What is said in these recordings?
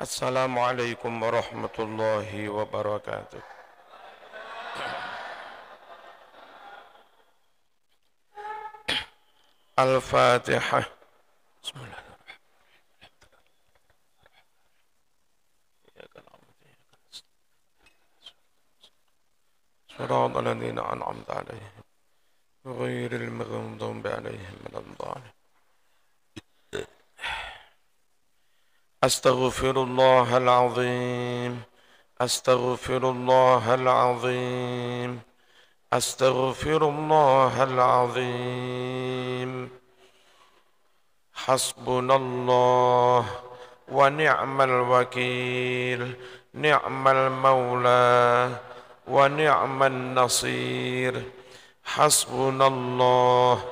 Assalamualaikum warahmatullahi wabarakatuh. Al-Fatihah. Bismillahirrahmanirrahim. Shiratal ladzina an'amta 'alaihim ghairil maghdubi 'alaihim waladdallin. Astaghfirullahal azim. Astaghfirullahal azim. Astaghfirullahal azim. Hasbunallah wa ni'mal wakil. Ni'mal maula wa ni'man nasir. Hasbunallah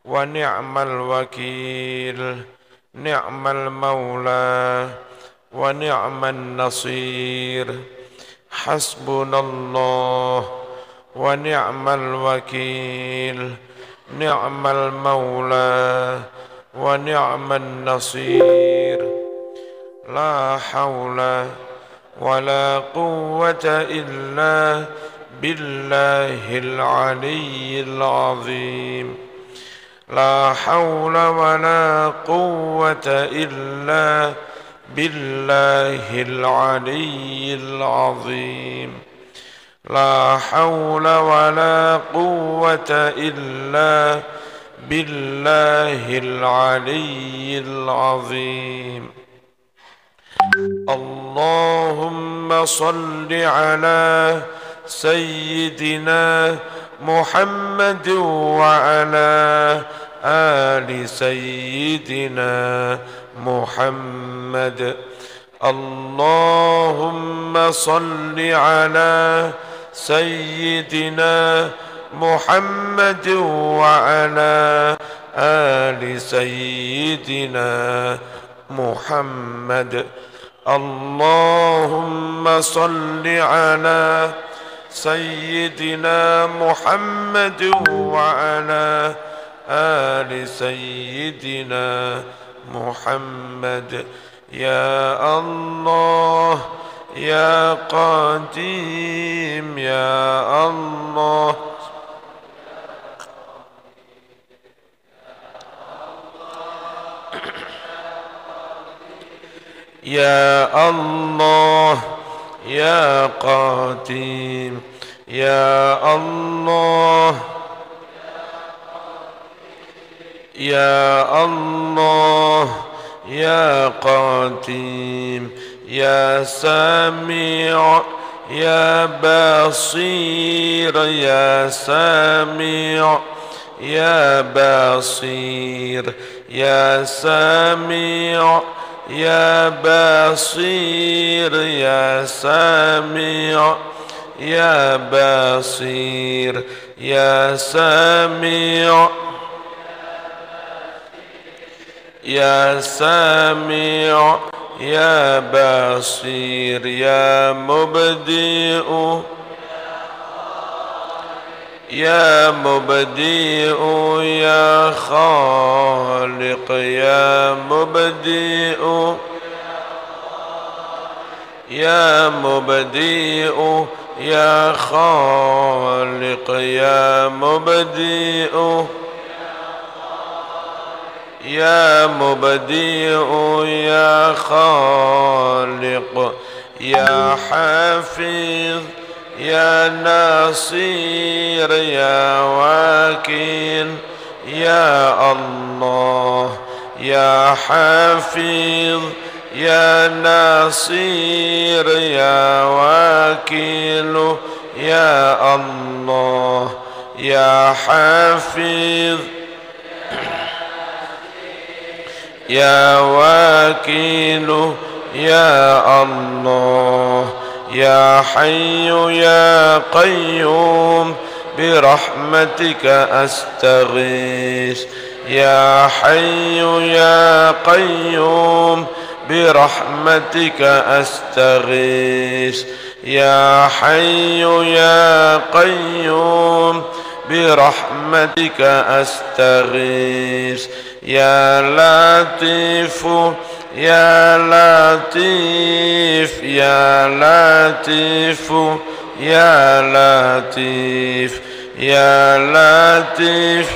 wa ni'mal wakil. Ni'mal maula wa ni'man nasir. Hasbunallah wa ni'mal wakil. Ni'mal maula wa ni'man nasir. La hawla wa la quwwata illa billahil aliyyil azim. La hawla wa la quwwata illa billahil aliyyil azim. La hawla wa la quwwata illa billahil aliyyil azim. Allahumma salli ala sayyidina Muhammad wa ala ali sayyidina Muhammad. Allahumma salli ala sayyidina Muhammad wa ala ali sayyidina Muhammad. Allahumma salli ala sayyidina Muhammad wa ala ali sayyidina Muhammad. Ya Allah, ya Qadim, ya Allah. Ya Allah, ya Qadim, ya Allah, ya Allah, ya Qadim, ya Sami', ya Basir, ya Sami', ya Basir, ya Sami', ya Basir, ya Sami', ya Basir, ya Sami', ya Sami', ya Basir, ya Mubdi'u, ya Mubdi'u, ya Khaliq, ya Mubdi'u, ya Mubdi'u, ya Khaliq, ya Mubdi'u, ya Mubdi'u, ya Khaliq, ya Hafiz, ya Nasir, ya Wakil, ya Allah, ya Hafiz, ya Nasir, ya Wakil, ya Allah, ya Hafiz, ya Wakil, ya Allah, ya Hayyu ya Qayyum birahmatika astaghis. Ya Hayyu ya Qayyum birahmatika astaghis. Ya Hayyu ya Qayyum برحمتك أستغيث يا لطيف يا لطيف يا لطيف يا لطيف يا لطيف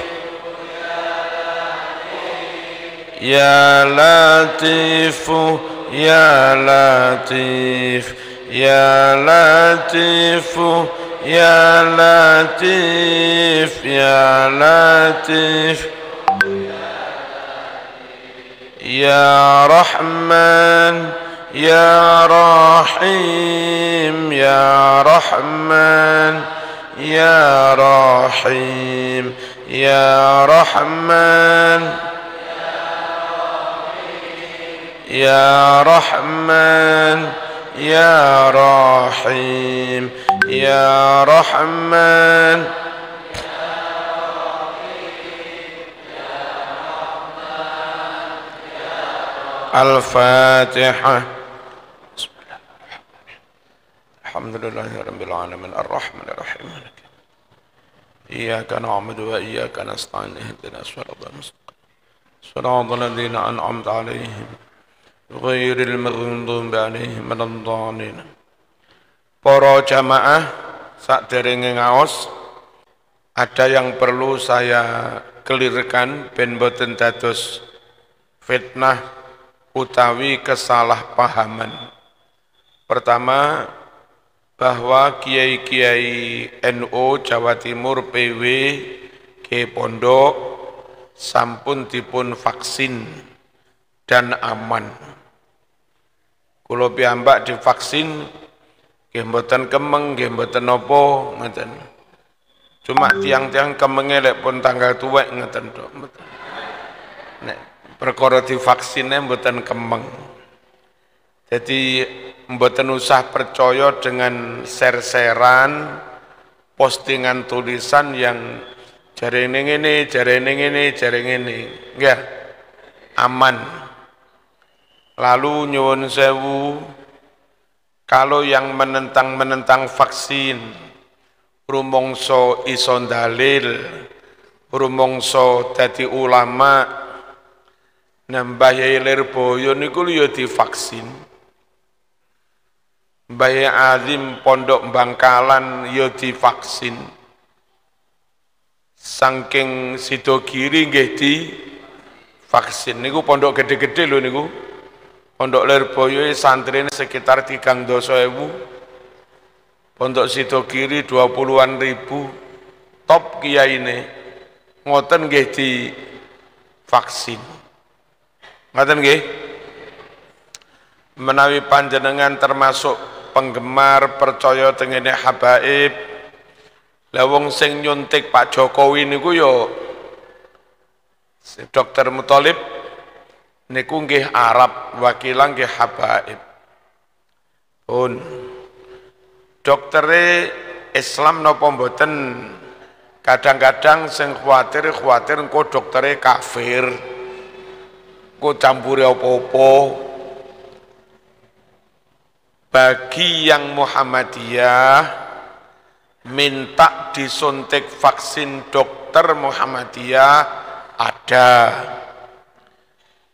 يا لطيف يا لطيف يا لطيف يا لطيف يا لطيف يا رحمن يا رحيم يا رحمن يا رحيم يا رحمن يا رحمن يا رحيم يا رحمن الفاتحة. الحمد لله رب العالمين الرحمن الرحيم إياك نعبد وإياك نستعين اهدنا الصراط المستقيم صراط الذين أنعمت عليهم غير المغضوب عليهم ولا الضالين. Para jamaah sakderenge ngaos, ada yang perlu saya kelirkan ben boten dados fitnah utawi kesalahpahaman. Pertama, bahwa kiai-kiai NU Jawa Timur PW ke pondok sampun dipun vaksin dan aman. Kula piyambak divaksin nggih mboten kemeng, nggih mboten napa ngoten. Cuma tiang-tiang kemenge lek pun tanggal tuwek ngoten tok. Nek perkara divaksine mboten kemeng. Jadi mboten usah percaya dengan share-sharean postingan tulisan yang jarene ngene, jarene ngene, jarene ngene. Nggih. Aman. Lalu nyuwun sewu, kalau yang menentang vaksin, rumongso iso dalil, rumongso dadi ulama, nambah Yai Lirboyo niku ya divaksin. Mbah Azim Pondok Bangkalan ya divaksin. Saking Sidogiri nggih divaksin. Niku pondok gede-gede lho niku. Pondok Lirboyo santrine sekitar 3.000. Pondok Sidogiri 20-an ribu. Top kiyaine. Ngoten nggih divaksin. Ngoten nggih. Menawi panjenengan termasuk penggemar percaya tengene habaib, la wong sing nyuntik Pak Jokowi niku yo Dr. Muthalib niku nggih Arab, wakilan nggih habaib. Pun doktere Islam napa mboten? Kadang-kadang sing kuwatir engko doktere kafir. Engko campure apa-apa. Bagi yang Muhammadiyah minta disuntik vaksin dokter Muhammadiyah ada.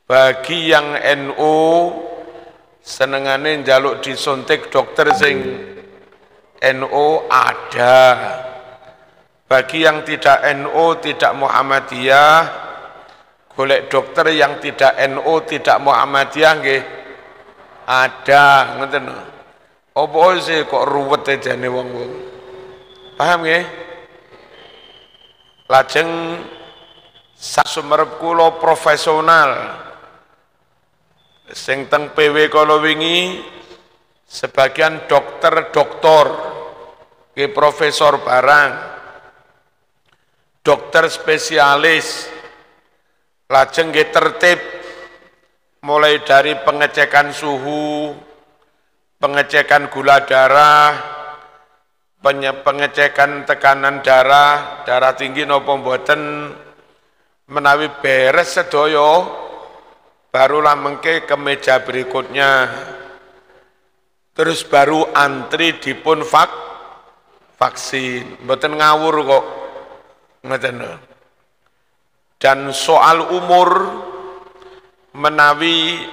Bagi yang NU senengane njaluk disuntik dokter sing NU ada. Bagi yang tidak NU tidak Muhammadiyah golek dokter yang tidak NU tidak Muhammadiyah nggih ada, ngoten. Apa sih kok ruwet jane wong-wong. Paham nggih? Lajeng sak sumerep kula profesional sing teng PW kala wingi sebagian dokter nggih profesor barang, dokter spesialis, lajeng nggih tertib mulai dari pengecekan suhu, pengecekan gula darah, pengecekan tekanan darah tinggi napa mboten, menawi beres sedaya barulah mengke ke meja berikutnya. Terus baru antri dipun vaksin. Mboten ngawur kok. Ngoten lho. Dan soal umur menawi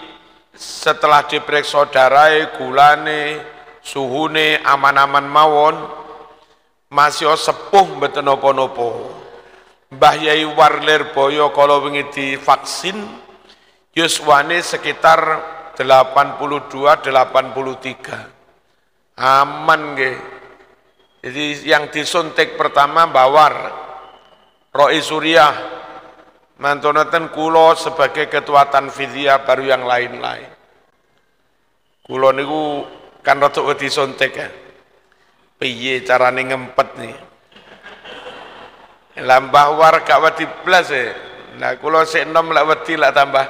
setelah diperiksa darahe, gulane, suhune aman-aman mawon masih sepuh mboten napa-napa. Mbah Yai Warlir Boyo kalau wingi divaksin yuswane sekitar 82-83. Aman nggih. Jadi yang disuntik pertama Bawar Roy Surya mantonaten kulo sebagai ketua Tanfidiyah baru yang lain-lain. Kulo niku kan rada wedi suntik ya. Piye carane ngempet nih. Lambah war gak wedi blas ya. Nah kulo sik enom lak wedi lak tambah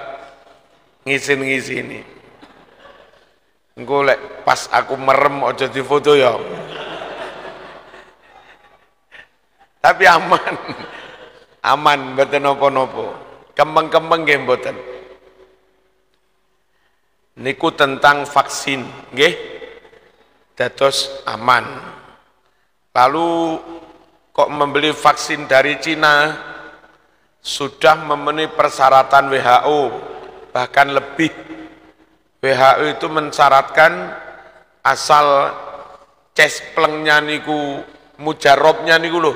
ngisin-ngisini. Engko lek pas aku merem aja difoto ya. Tapi aman. Aman mboten napa-napa. Kembang-kembang nggih mboten. Niku tentang vaksin nggih. Dados aman. Lalu kok membeli vaksin dari Cina sudah memenuhi persyaratan WHO, bahkan lebih. WHO itu mensyaratkan asal cesplengnya niku mujarobnya niku loh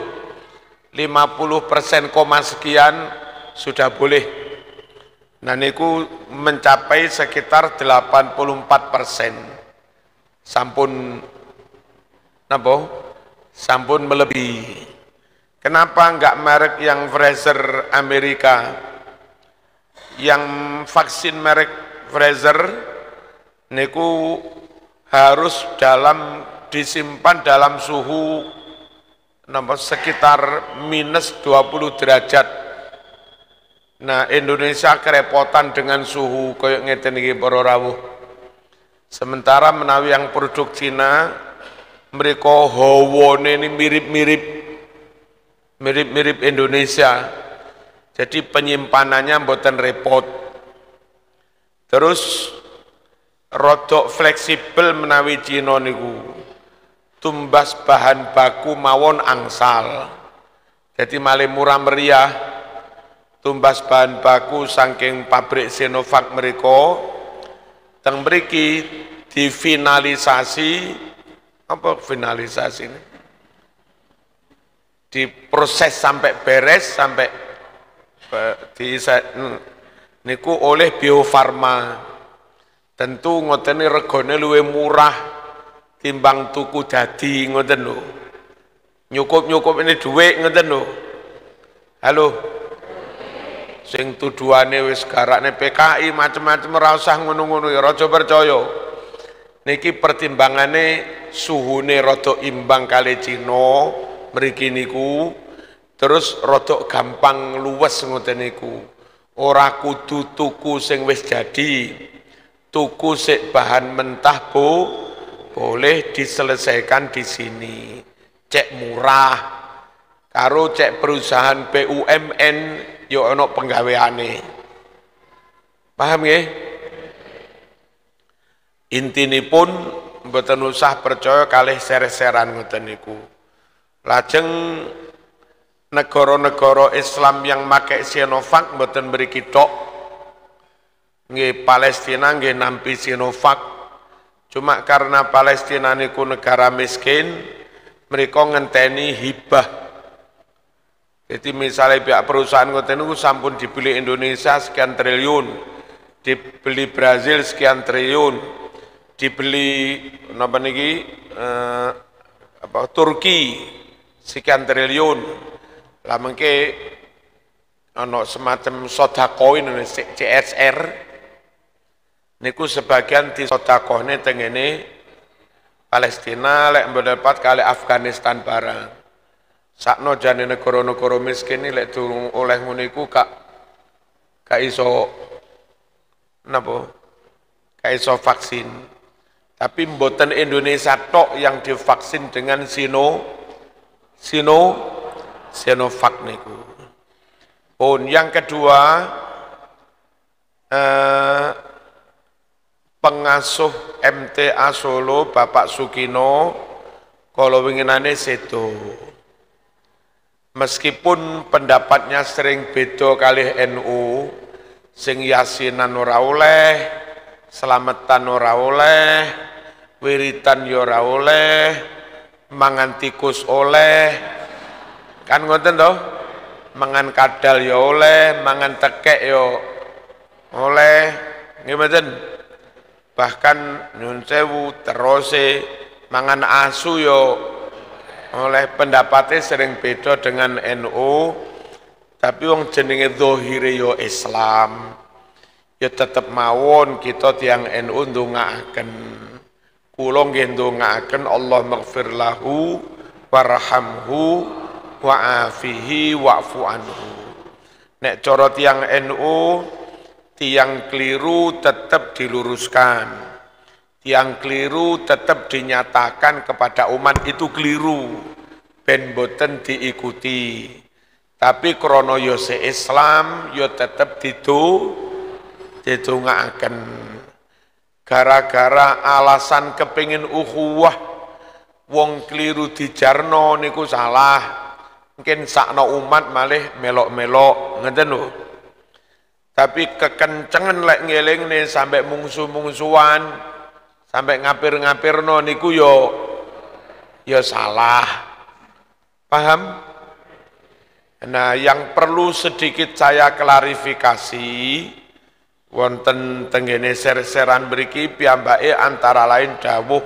50% koma sekian sudah boleh. Nah niku mencapai sekitar 84%. Sampun napa? Sampun melebihi. Kenapa enggak merek yang Pfizer Amerika? Yang vaksin merek Pfizer niku harus disimpan dalam suhu sekitar minus 20 derajat. Nah Indonesia kerepotan dengan suhu koyok ngeten iki para rawuh. Sementara menawi yang produk Cina mereka hawane ini mirip Indonesia. Jadi penyimpanannya mboten repot. Terus rodok fleksibel menawi Cina niku. Tumbas bahan baku mawon angsal. Jadi malih murah meriah. Tumbas bahan baku saking pabrik Sinovac mereka teng mriki difinalisasi apa finalisasi ini? Diproses sampai beres sampai niku oleh Bio Farma. Tentu ngoteni regane luwih murah timbang tuku dadi ngoten lho. Nyukup ini dhuwit ngoten lho. Halo. Sing tuduhane wis garakne PKI macam-macam ora usah ngono-ngono ya aja percaya. Niki pertimbangane suhune rada imbang kali Cina mriki niku terus rada gampang luwes ngoten niku. Ora kudu tuku sing wis jadi. Tuku sik bahan mentah boleh diselesaikan di sini. Cek murah. Karo cek perusahaan BUMN yo ana penggaweane. Paham nggih? Intinipun mboten usah percaya kalih ser-seran ngoten niku. Lajeng negara-negara Islam yang make Sinovac mboten mriki tok. Nggih Palestina nggih nampi Sinovac. Cuma karena Palestina niku negara miskin, mereka ngenteni hibah. Jadi misalnya pihak perusahaan ngoten niku sampun dibeli Indonesia sekian triliun, dibeli Brazil sekian triliun, dibeli napa niki Turki sekian triliun. Lah mengke ana semacam sodakoin CSR niku sebagian disodakohne tengene Palestina lek mendapat kali Afghanistan barang. Sakno jane negara-negara miskin ini lek durung oleh ngono iku gak iso napa? Gak iso vaksin. Tapi mboten Indonesia tok yang divaksin dengan Sinovac niku. Pun yang kedua pengasuh MTA Solo Bapak Sukino kala winginane sedo. Meskipun pendapatnya sering beda kalih NU, sing yasinan ora oleh, selamatan ora oleh, wiritan ya ora oleh, mangan tikus oleh, kan ngoten toh? Mangan kadal ya oleh, mangan tekek ya oleh, nggih mboten? Bahkan nyun sewu terose mangan asu ya oleh. Pendapatnya sering beda dengan NU, tapi wong jenenge zahire ya Islam, ya tetep mawon kita tiang NU ndongaaken. Kula nggih ndongaaken Allah maghfir lahu warhamhu wa'afihi wa'fu anhu. Nek cara tiang NU, tiang keliru tetap diluruskan. Tiang keliru tetap dinyatakan kepada umat itu keliru, ben boten diikuti. Tapi krono yo se Islam yo tetap didongaaken. Gara-gara alasan kepingin ukhuwah, wong keliru dijarno niku salah. Mungkin sakno umat malih melok-melok, ngeten lho. Tapi kekencengan lek ngelingne sampai mungsu-mungsuan, sampai ngapir-ngapirno niku yo salah. Paham? Nah, yang perlu sedikit saya klarifikasi wonten tenggene ser-seran mriki piyambake antara lain dawuh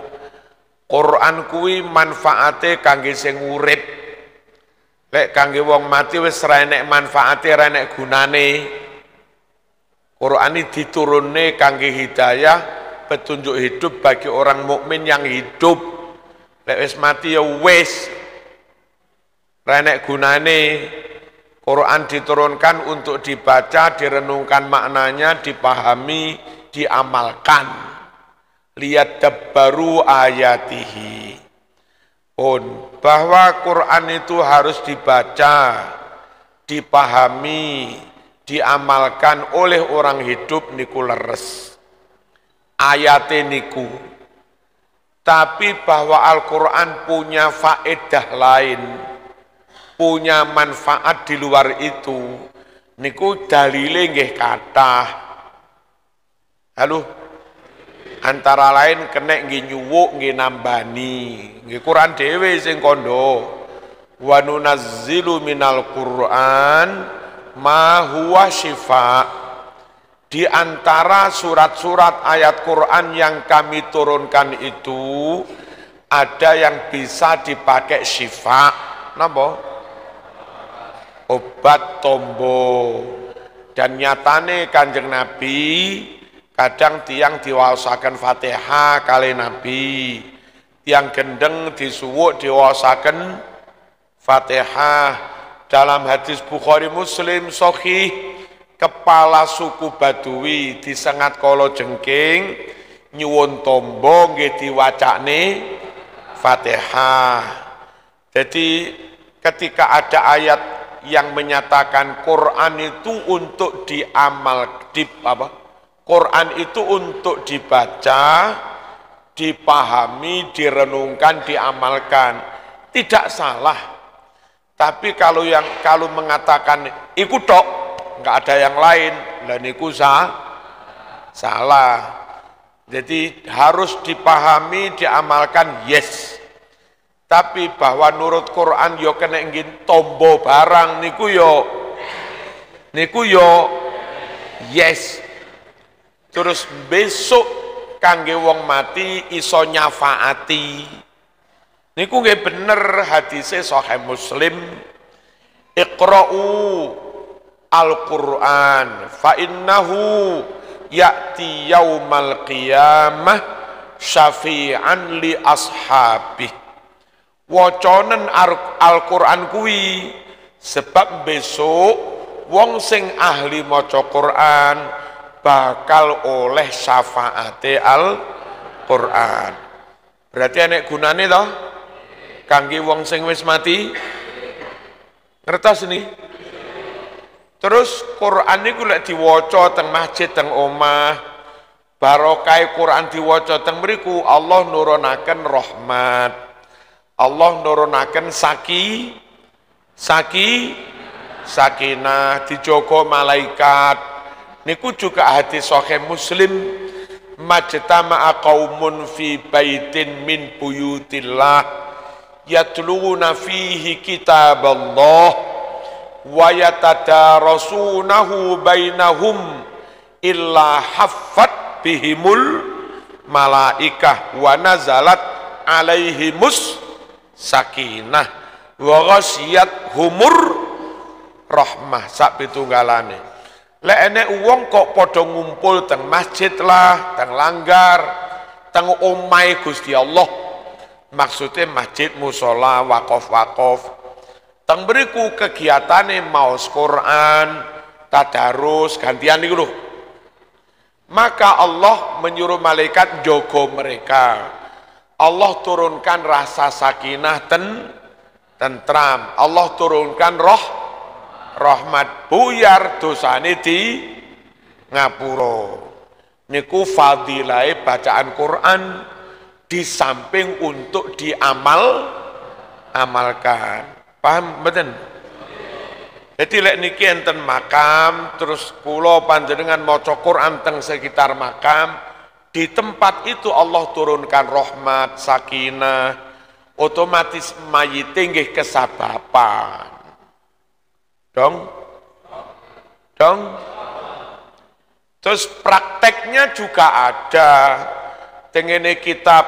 Quran kuwi manfaate kangge sing urip. Lek kangge wong mati wis ra enek manfaate, ra enek gunane. Quran ini diturunne kangge hidayah, petunjuk hidup bagi orang mukmin yang hidup. Lek wis mati ya wis ra enek gunane. Quran diturunkan untuk dibaca, direnungkan maknanya, dipahami, diamalkan. Lihat dabbaru ayatihi. Bahwa Quran itu harus dibaca, dipahami, diamalkan oleh orang hidup niku leres. Ayate niku. Tapi bahwa Al-Quran punya faedah lain, punya manfaat di luar itu, niku dalile nggih kathah. Halo, antara lain kena nggih nyuwuk nggih nambani, nggih Quran dhewe sing kandha. Wa nunazzilu minal Qur'an ma huwa syifa. Di antara surat-surat ayat Quran yang kami turunkan itu ada yang bisa dipakai syifa. Napa? Obat tombo. Dan nyatane Kanjeng Nabi kadang tiang diwaosaken Fatihah kali Nabi, tiang gendeng disuwuk diwaosaken Fatihah. Dalam hadis Bukhari Muslim sahih, kepala suku Badui disengat kala jengking nyuwun tombo nggih diwacane Fatihah. Jadi ketika ada ayat yang menyatakan Quran itu untuk Quran itu untuk dibaca, dipahami, direnungkan, diamalkan, tidak salah. Tapi kalau mengatakan iku tok, nggak ada yang lain, lah niku salah. Jadi harus dipahami, diamalkan, yes. Tapi bahwa nurut Quran yo kena ingin tombo barang niku yo yes. Terus besok kangge wong mati iso nyafaati. Niku nggih bener hadise Sahih Muslim. Iqra'u al-Qur'an fa innahu ya'ti yaumal qiyamah syafi'an li ashabih. Wacanen Al-Quran kuwi sebab besok wong sing ahli maca Quran bakal oleh syafaate Al-Quran. Berarti enek gunane toh kangge wong sing wis mati. Ngertos ini? Terus Quran niku lek diwaca teng masjid teng omah, barokah Quran diwaca teng mriku Allah nurunaken rahmat. Allah nurunaken sakinah, dijogo malaikat. Niku juga hadis sahih Muslim, majtama'a qaumun fi baitin min buyutillah yatluna fihi kitaballah wa yatadarasunahu bainahum illa haffat bihimul malaikah wa nazalat alaihimus sakinah wa ghasyiyat humur rahmah. Sak pitunggalane lek enek wong kok padha ngumpul teng masjid lah, teng langgar, teng omahe Gusti Allah, maksudnya masjid, musola, wakaf, teng beriku kegiatane maos Quran, tadarus, gantian niku lho. Maka Allah menyuruh malaikat jogo mereka. Allah turunkan rasa sakinah tentram. Allah turunkan rahmat, buyar dosane di ngapura. Niku fadilai bacaan Quran di samping untuk amalkan. Paham mboten? Jadi lek niki enten makam, terus kula panjenengan maca Quran teng sekitar makam, di tempat itu Allah turunkan rahmat, sakinah, otomatis mayit nggih kesabapan. Dong? Terus prakteknya juga ada. Tengene kitab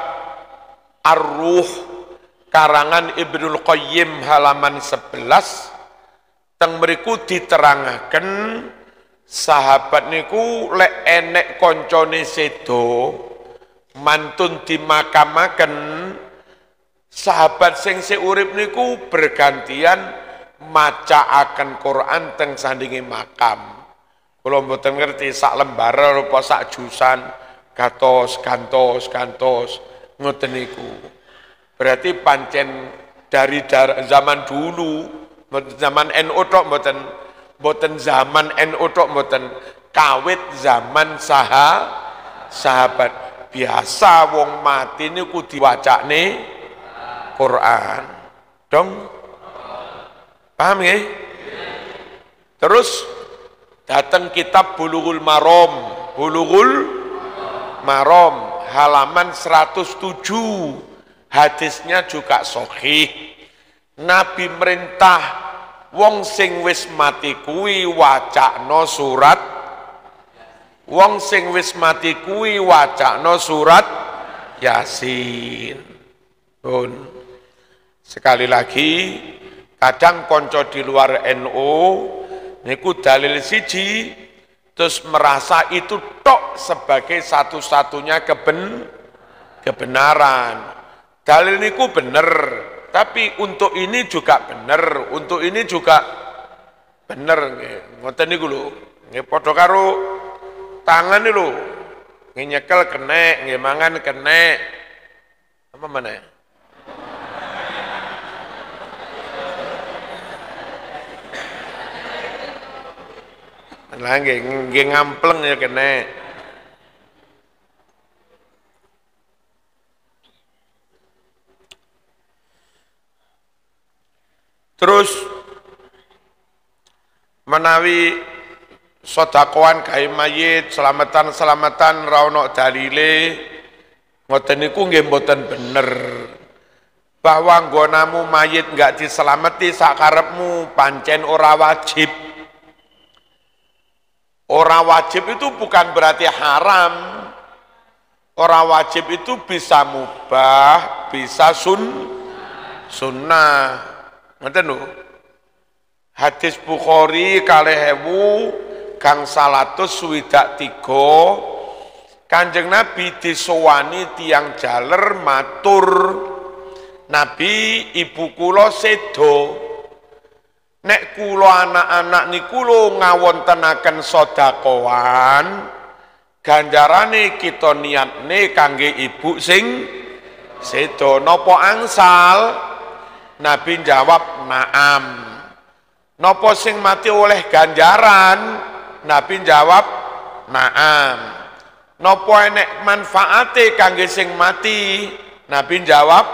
Ar-Ruh karangan Ibnul Qayyim halaman 11, teng mriku diterangaken sahabat niku lek enek koncone sedo mantun dimakamaken, sahabat sing seurip niku bergantian macaaken Quran teng sandinge makam. Kula mboten ngerti sak lembar apa sak jusan, gantos ngoten niku. Berarti pancen dari zaman dulu, zaman NU tok mboten zaman NU tok mboten, kawit zaman sahabat biasa wong mati niku diwacane Quran. Dong? Paham ya? Terus datang kitab Bulughul Maram halaman 107, hadisnya juga sahih. Nabi merintah wong sing wis mati kuwi wacakno surat, wong sing wis mati kuwi wacakno surat Yasin. Sekali lagi, kadang konco di luar NU niku dalil siji terus merasa itu tok sebagai satu-satunya kebenaran. Dalil niku bener, tapi untuk ini juga bener, untuk ini juga bener nggih. Ngoten niku lho. Nggih padha karo tangan niku lho. Nyekel kenek, nggih mangan kenek. Apa meneh? Lah nggih ngampleng ya kene. Terus menawi sedekahan gawe mayit, selamatan ra ono dalile, ngoten niku nggih mboten bener. Bahwa nggonamu mayit enggak diselamati sakarepmu pancen ora wajib. Orang wajib itu bukan berarti haram. Orang wajib itu bisa mubah, bisa sunnah. Ngoten lho. Hadis Bukhari 2000 gang 123, Kanjeng Nabi disowani tiang jaler matur, Nabi ibu kula sedo. Nek kula anak-anak niku lho ngawontenaken sedekahan, ganjarane kita niatne kangge ibu sing sedo. Napa angsal? Nabi jawab naam. Napa sing mati oleh ganjaran? Nabi jawab naam. Napa enek manfaate kangge sing mati? Nabi jawab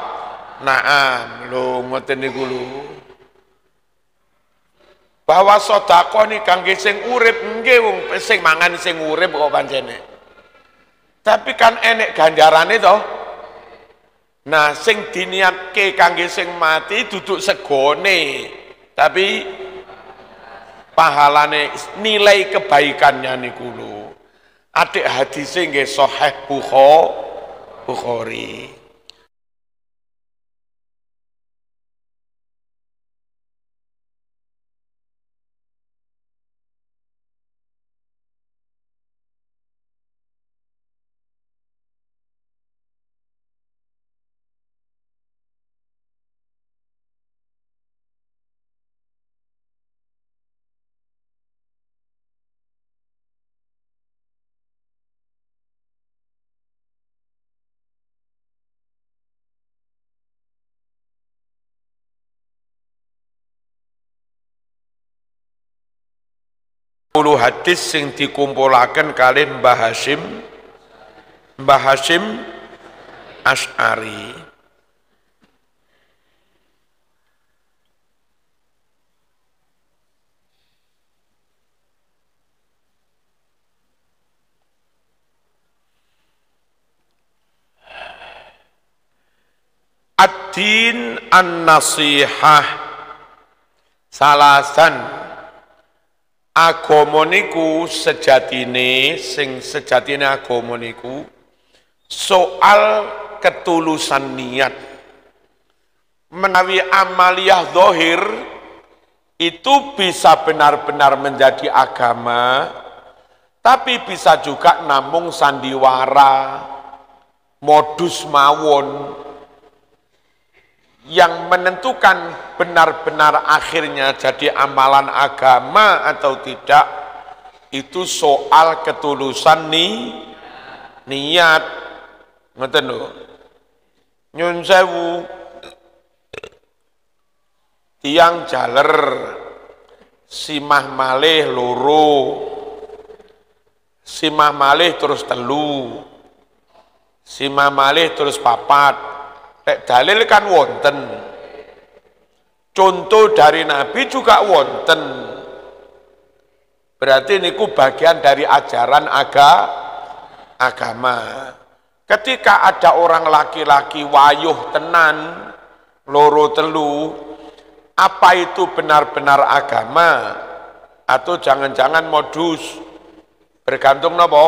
naam. Lho ngoten niku lho. bahwa sedekah ni kangge sing urip, nggih wong sing mangan sing urip kok pancene. Tapi kan enek ganjarane to. Nah, sing diniatke kangge sing mati duduk segone, tapi pahalane nilai kebaikannya niku lho. Adik hadise nggih sahih Bukhari. Puluh hadis sing dikumpulaken kalih Mbah Hasyim Asy'ari. Ad-din an-nasihah salasan. Agama niku sejatine agama niku soal ketulusan niat. Menawi amaliyah zahir itu bisa benar-benar menjadi agama, tapi bisa juga namung sandiwara, modus mawon. Yang menentukan benar-benar akhirnya jadi amalan agama atau tidak, itu soal ketulusan niat. Ngoten lho. Nyun sewu, tiang jaler simah malih loro, simah malih terus telu, simah malih terus papat. Dalil kan wonten, contoh dari Nabi juga wonten, berarti niku bagian dari ajaran agama. Ketika ada orang laki-laki wayuh tenan loro telu, apa itu benar-benar agama atau jangan-jangan modus? Bergantung nopo?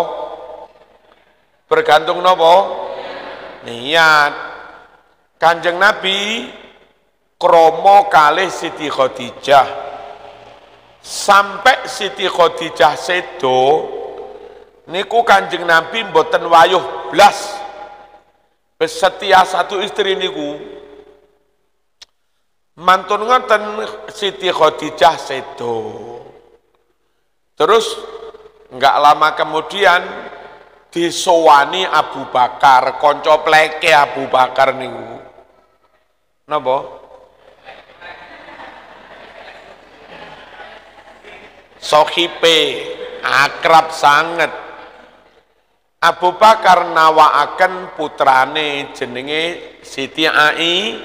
Niat. Kanjeng Nabi kromo kalih Siti Khadijah, sampai Siti Khadijah sedo niku Kanjeng Nabi mboten wayuh blas besetia satu istri niku. Mantun ngoten Siti Khadijah sedo, terus enggak lama kemudian disowani Abu Bakar, konco pleke Abu Bakar niku. Napa? Sohipe, akrab sanget. Abu Bakar nawakaken putrane jenenge Siti Aisyah.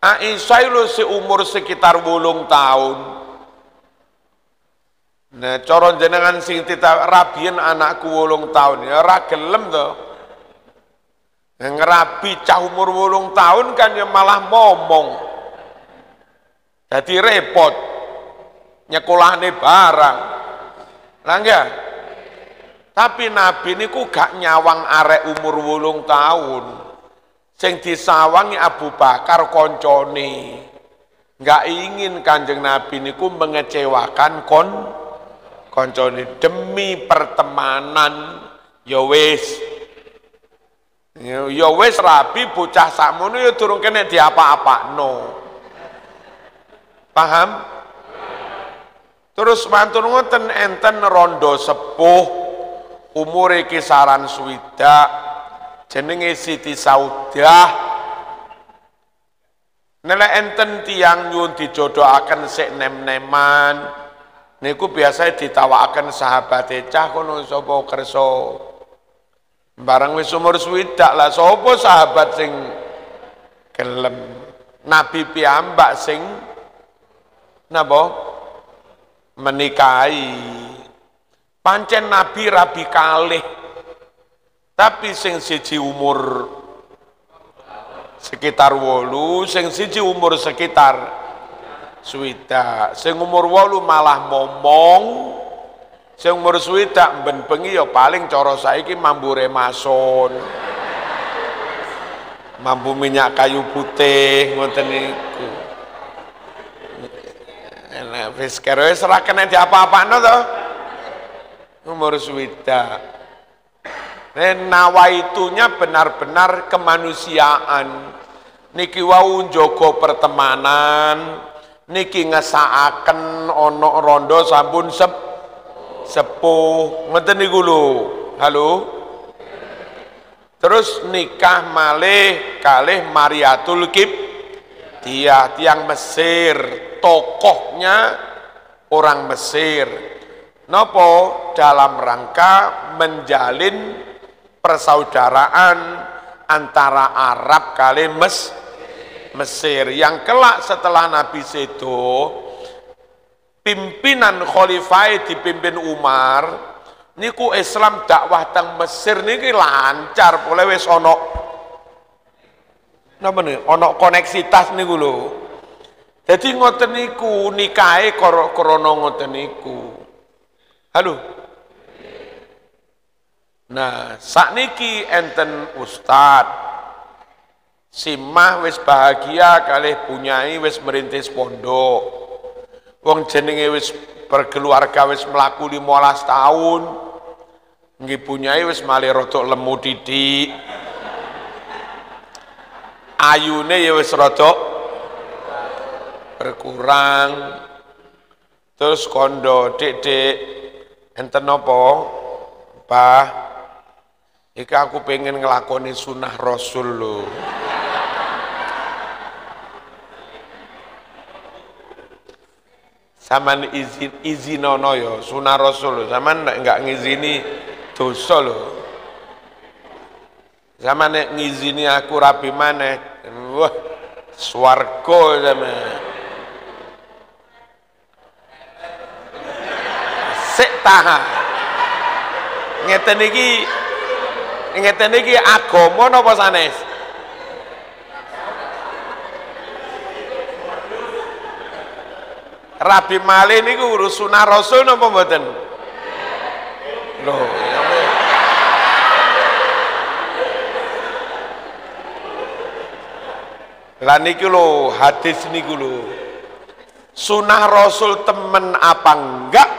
Aisyah lu seumur sekitar 8 tahun. Nah, cara jenengan sing tita rabien anakku 8 tahun ya ora gelem to. Ngerabi cah umur 8 tahun kan ya malah ngomong. Jadi repot. Nyekolahne barang. Lah enggak? Tapi Nabi niku gak nyawang arek umur 8 tahun. Sing disawangi Abu Bakar koncone. Enggak ingin Kanjeng Nabi niku mengecewakan koncone demi pertemanan. Ya wis. Ya wis rabi bocah sakmono ya durung kene diapa-apakno. Paham? Terus mantun ngoten enten rondo sepuh umure kisaran swidak jenenge Siti Saudah. Nela enten tiang nyun dijodohaken sik nem-neman niku biasa ditawakaken sahabate cah kono sapa kersa. Barang wis umur swidak lah sapa sahabat sing gelem. Nabi piyambak sing napa menikahi. Pancen Nabi rabi kalih, tapi sing siji umur sekitar 8, sing siji umur sekitar swidak, sing umur 8 malah momong, sing umur swidak ben bengi ya paling cara saiki mambu remason, mambu minyak kayu putih ngoten niku. Enak wis karo wis ora kena diapa-apano to. Umur swidak. Nawaitunya benar-benar kemanusiaan. Niki wau njogo pertemanan, niki ngesakaken ana rondo sampun sepuh. Ngoten niku lho. Halo. Terus nikah malih kalih Mariatul Qibtiyah, tiang Mesir, tokohnya orang Mesir. Nopo dalam rangka menjalin persaudaraan antara Arab kali Mesir yang kelak setelah Nabi sedo pimpinan khalifah dipimpin Umar niku Islam dakwah teng Mesir niki lancar oleh wis ana napa niku ana koneksitas niku lho. Dadi ngoten niku nikahe krana ngoten niku. Halo. Nah, sakniki enten ustad simah wis bahagia kalih punyai wis merintis pondok. Wong jenenge wis berkeluarga wis mlaku 15 tahun. Nggih punyai wis malih rada lemu didik. Ayune ya wis rada berkurang. Terus kondo dik-dik enten napa? Bah, iki aku pengen ngelakoni sunah Rasul lho. Saman izinono ya sunah Rasul lho. Saman enggak ngizini dosa lho. Zaman nek ngizini aku rabi maneh. Wah, swarga sampean. Sik tahan. Ngeten iki agama napa sanes? Rabi malih niku urus sunah Rasul napa mboten? Lho, lah niki lho hadis niku lho. Sunah Rasul temen apa enggak?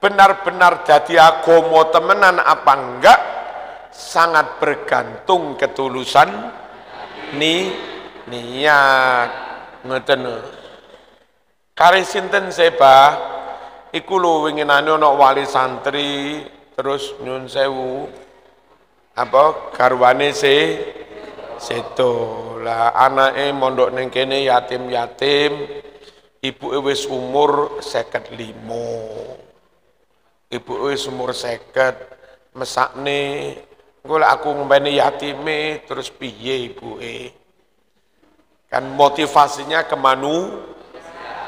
Benar-benar jadi agama temenan apa enggak? Sangat bergantung ketulusan niat. Ngoten. Kali sinten seba iku lho winginane ana wali santri terus nyun sewu apa garwane sedo lah anake mondok ning kene yatim-yatim ibuke wis umur 55. Ibu wis umur 50 mesakne engko lek aku ngempeni yatime terus piye ibuke kan motivasinya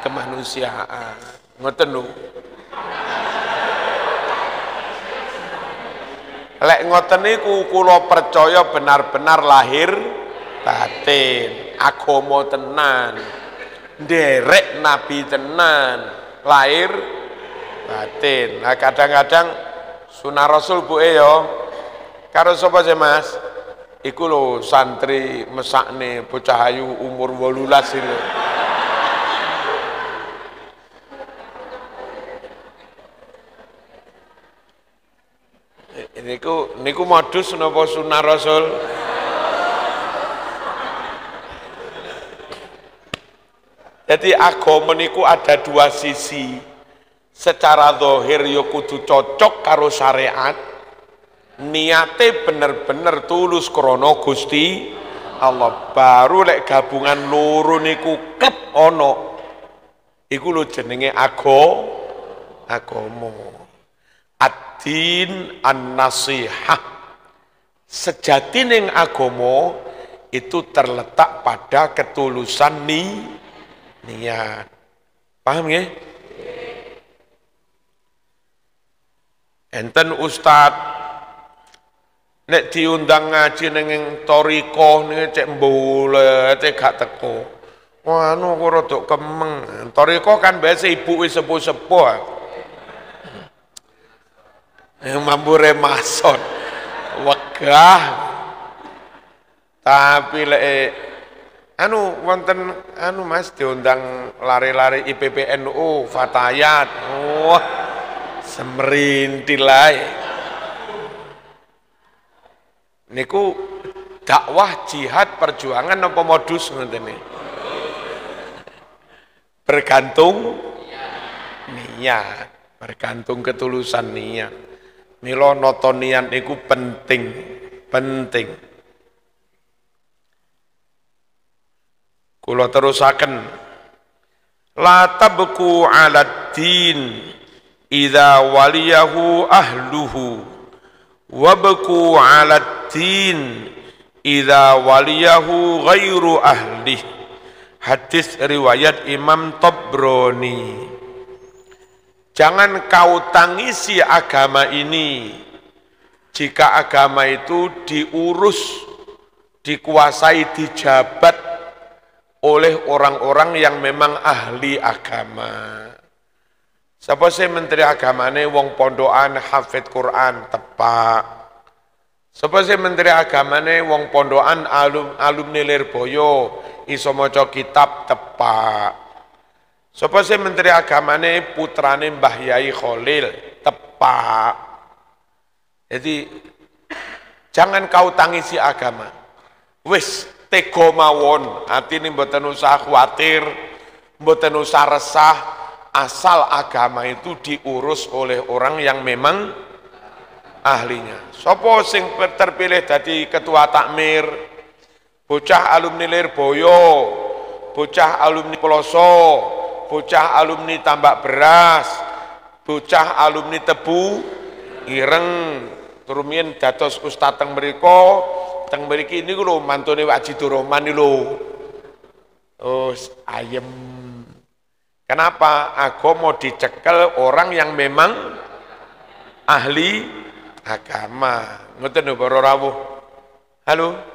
kemanusiaan ngoten lho. Lek ngoten niku kula percaya benar-benar lahir batin agama tenan nderek nabi tenan lahir batin. Nah kadang-kadang sunah Rasul buke ya karo sapa sih Mas? Iku lho santri mesakne bocah ayu umur 18 lho. Niku modus napa sunah Rasul? Jadi agama niku ada dua sisi. Secara zahir ya kudu cocok karo syariat, niate bener-bener tulus krana Gusti Allah. Baru lek gabungan loro niku kep ana iku lho jenenge agama. Ad-din an-nasihah. Sejatining agama itu terletak pada ketulusan niat. Paham nggih? Enten ustad nek diundang ngaji ning toriko ning cek mbulet gak teko. Wah, anu kok rada kemeng. Toriko kan biasa ibu wis sepuh-sepuh. Yang mambure mason. Wegah. Tapi lek anu wonten anu Mas diundang lari-lari IPPNU Fatayat. Wah, semerintil ae. Niku dakwah jihad perjuangan apa modus ngoten niku? Bergantung niat, bergantung ketulusan niat. Mila nata niat niku penting, penting. Kula terusaken, la tabku 'ala din idza waliyahu ahluhu wabku 'ala din idza waliyahu ghairu ahlihi. Hadis riwayat Imam Tabrani. Jangan kau tangisi agama ini jika agama itu diurus, dikuasai, dijabat oleh orang-orang yang memang ahli agama. Sapa sih menteri agamane wong pondokan hafid Quran tepak. Sapa sih menteri agamane wong pondokan alumni Lirboyo iso maca kitab tepak. Sapa sih menteri agamane putrane Mbah Yai Khalil tepak. Jadi jangan kau tangisi agama. Wis tega mawon, atine mboten usah khawatir, mboten usah resah, asal agama itu diurus oleh orang yang memang ahlinya. Sapa sing terpilih dadi ketua takmir? Bocah alumni Lirboyo, bocah alumni Peloso, bocah alumni Tambak Beras, bocah alumni Tebu Ireng, turumien dados ustaz teng mriko, teng mriki niku lho mantune Wak Jiduroman niku lho. Oh, ayem. Kenapa? Agama dicekel orang yang memang ahli agama. Ngoten lho para rawuh. Halo.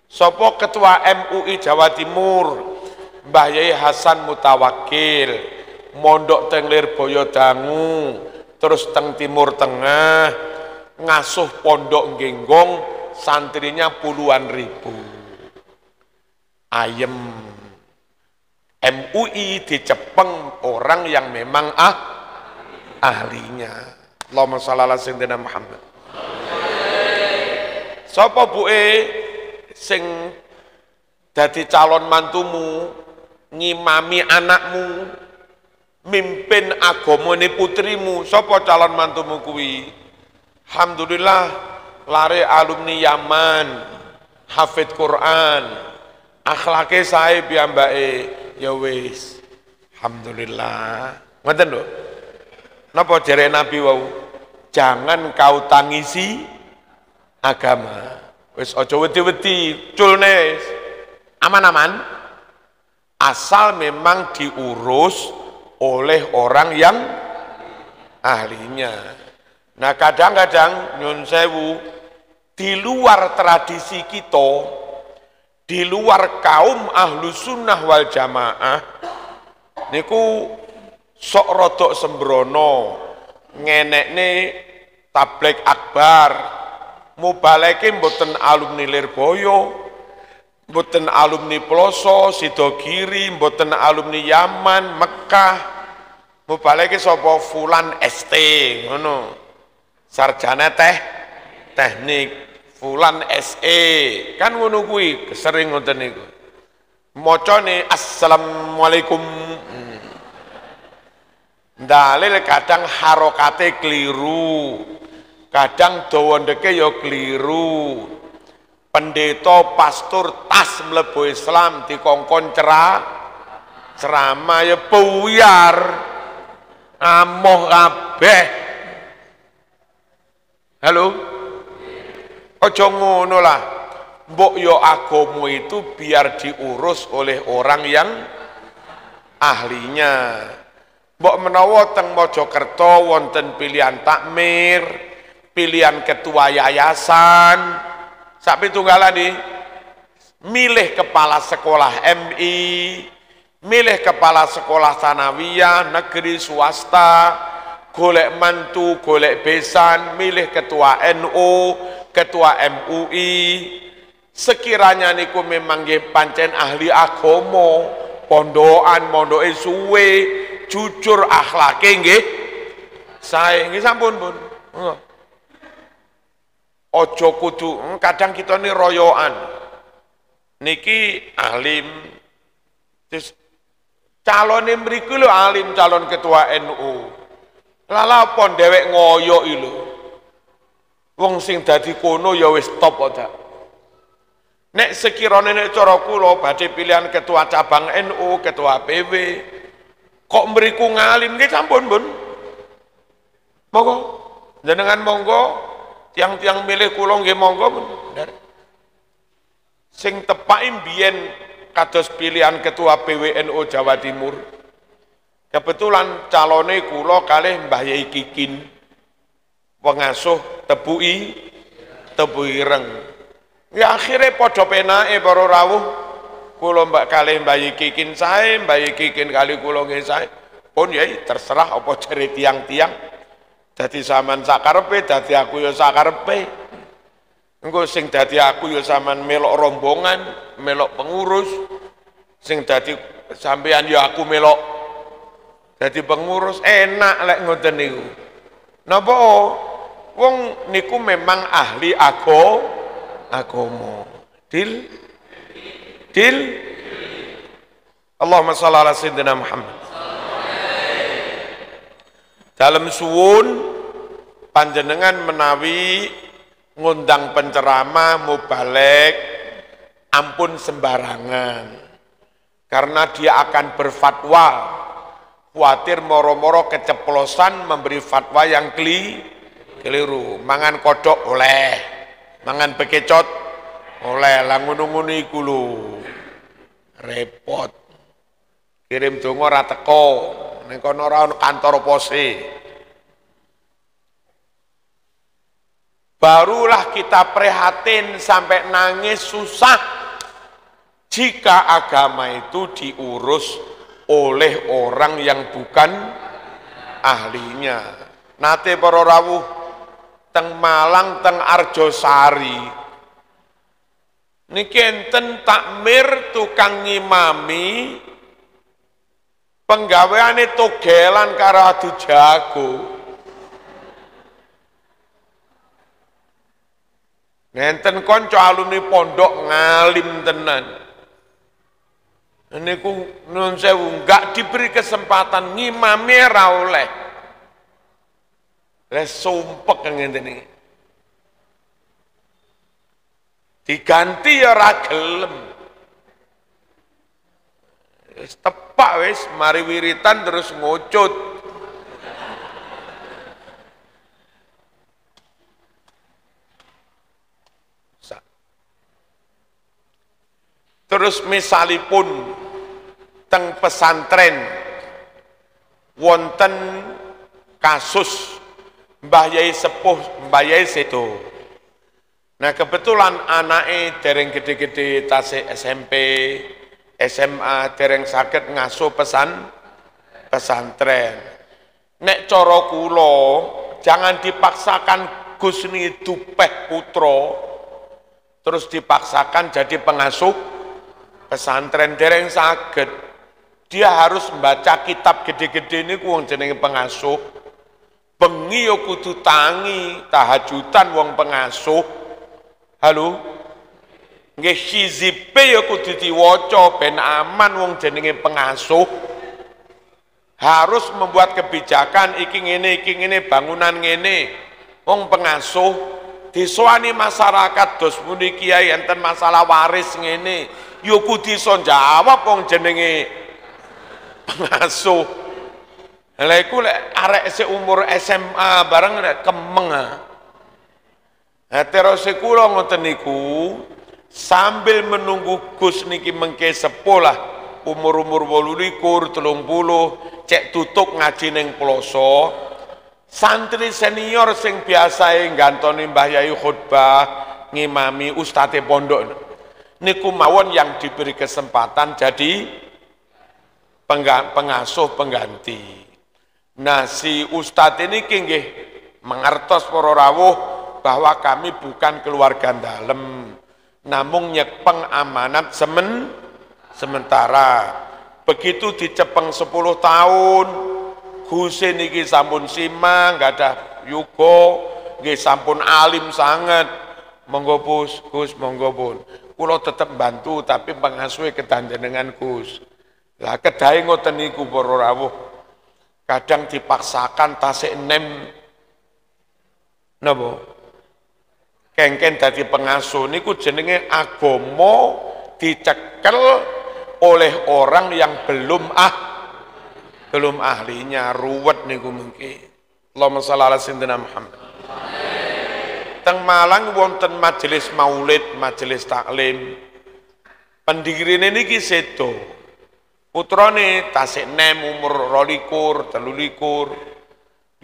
Sopo ketua MUI Jawa Timur Mbah Yai Hasan Mutawakil mondok teng Lirboyo dangu terus teng Timur Tengah ngasuh pondok Genggong santrinya puluhan ribu. Ayem. MUI dicepeng orang yang memang ahlinya. Allahumma shalli ala sayyidina Muhammad. Sopo buke sing dadi calon mantumu, ngimami anakmu, mimpin agamane putrimu, sapa calon mantumu kuwi? Alhamdulillah lare alumni Yaman, hafid Quran, akhlake sae piyambake, ya wis. Alhamdulillah. Ngoten lho. Napa jere Nabi wau? Jangan kau tangisi agama. Wis aja wedi-wedi, culne aman-aman, asal memang diurus oleh orang yang ahlinya. Nah kadang-kadang nyun sewu, di luar tradisi kita, di luar kaum ahlu sunnah wal jamaah, niku sok rodok sembrono, ngenekne tabligh akbar, mubaleke mboten alumni Lirboyo, mboten alumni Peloso, Sidogiri, mboten alumni Yaman, Mekah, mubaleke sapa fulan ST, ngono. Sarjana teknik, fulan SE, kan ngono kuwi, sering ngoten niku. Macane assalamualaikum. Dalil kadang harokate keliru. Kadang dawa ndeke ya keliru. Pendeta pastor tas mlebu Islam dikongkon ceramah ya buyar. Amoh kabeh. Halo? Aja ngono lah. Mbok yo agama itu biar diurus oleh orang yang ahlinya. Mbok menawa teng Mojokerto wonten pilihan takmir, pilihan ketua yayasan, sak pitunggalan di milih kepala sekolah MI, milih kepala sekolah sanawiyah, negeri swasta, golek mantu, golek besan, milih ketua NU, ketua MUI. Sekiranya niku memang nggih pancen ahli agama, pondokan, mondoke suwe, jujur akhlake nggih sae nggih sampun pun. Ojo kudu kadang kita ini royoan. Niki alim. Terus calon mriku lho alim, calon ketua NU. Lala pon dhewek ngoyo lho. Wong sing dadi kono ya wis top ta. Nek sekirane nek cara kula badhe pilihan ketua cabang NU, ketua PW, kok mriku ngalim nggih sampun, Bun. Monggo jenengan monggo, tiang-tiang milih kula nggih monggo, Bun. Sing tepake mbiyen kados pilihan ketua PWNU Jawa Timur. Kebetulan calone kula kalih Mbah Yai Kikin, pengasuh Tebu Ireng. Ya akhirnya podo penake para rawuh, kula mbak kalih Mbah Yai Kikin sae, Mbah Yai Kikin kali kula nggih sae. Pun Yai terserah apa jere tiang-tiang. Dadi sampean sakarepe, dadi aku ya sakarepe. Engko sing dadi aku ya sampean melok rombongan, melok pengurus. Sing dadi sampean ya aku melok dadi pengurus, enak lek ngoten niku. Napa wong niku memang ahli agama. Dil Allahumma shalli ala sayyidina Muhammad. Dalam suwun panjenengan menawi ngundang penceramah mubalek ampun sembarangan, karena dia akan berfatwa, khawatir moro-moro keceplosan memberi fatwa yang keliru. Mangan kodok oleh, mangan bekecot oleh, lah ngono-ngono iku lho repot. Kirim donga ora teko, ning kono ora ono kantor pose. Barulah kita prihatin sampai nangis susah jika agama itu diurus oleh orang yang bukan ahlinya. Nate para rawuh teng Malang, teng Arjosari niki enten takmir tukang ngimami penggaweane togelan karo adu jago. Nenten konco alumni pondok ngalim tenan. Niku nun sewu enggak diberi kesempatan ngimami ra oleh. Lah sumpek ngenten iki. Diganti ya ra gelem. Wis tepak wis mari wiritan terus ngucut. Terus misalipun teng pesantren wonten kasus Mbah Yai sepuh, Mbah Yai sedo. Nah kebetulan anake dereng gede-gede tasik SMP, SMA, dereng saged ngasuh pesantren. Nek cara kula jangan dipaksakan Gus Nidupeh putra terus dipaksakan jadi pengasuh pesantren, dereng saged. Dia harus membaca kitab gede-gede ini wong jenenge pengasuh. Bengi yo kudu tangi, tahajudan wong pengasuh. Halo? Nggih hizibe yo kudu diwaca ben aman wong jenenge pengasuh. Harus membuat kebijakan iki ngene bangunan ngene. Wong pengasuh disowani masyarakat dos muni kiai enten masalah waris ngene. Yo kudu iso jawab wong jenenge pengasuh. Lha iku lek arek seumur SMA bareng nek kemeng. Nah terus kula ngoten niku sambil menunggu Gus niki mengke sepuh lah umur-umur 28, 30 cek tutup ngaji ning ploso, santri senior sing biasae gantoni Mbah Yai khutbah, ngimami ustate pondok niku mawon yang diberi kesempatan jadi pengasuh pengganti. Nah, si ustadz ini nggih mengertos para rawuh bahwa kami bukan keluarga dalem, namun nyepeng amanat sementara. Begitu dicepeng 10 tahun, Husin iki sampun simang, nggak ada yugo, nggih sampun alim sangat. Monggo Gus, monggo pun. Kulo tetep bantu tapi pengasuhe kedanjenengan Gus. Lah kedahe ngoten niku para rawuh. Kadang dipaksakan tasik nem napa? Kengken dadi pengasuh niku jenenge agama dicekel oleh orang yang belum ahlinya, ruwet niku mengki. Allahumma shalli ala sayyidina Muhammad. Teng Malang wonten majelis maulid, majelis taklim. Pendirine niki sedo. Putrane tasik nem umur 22, 23.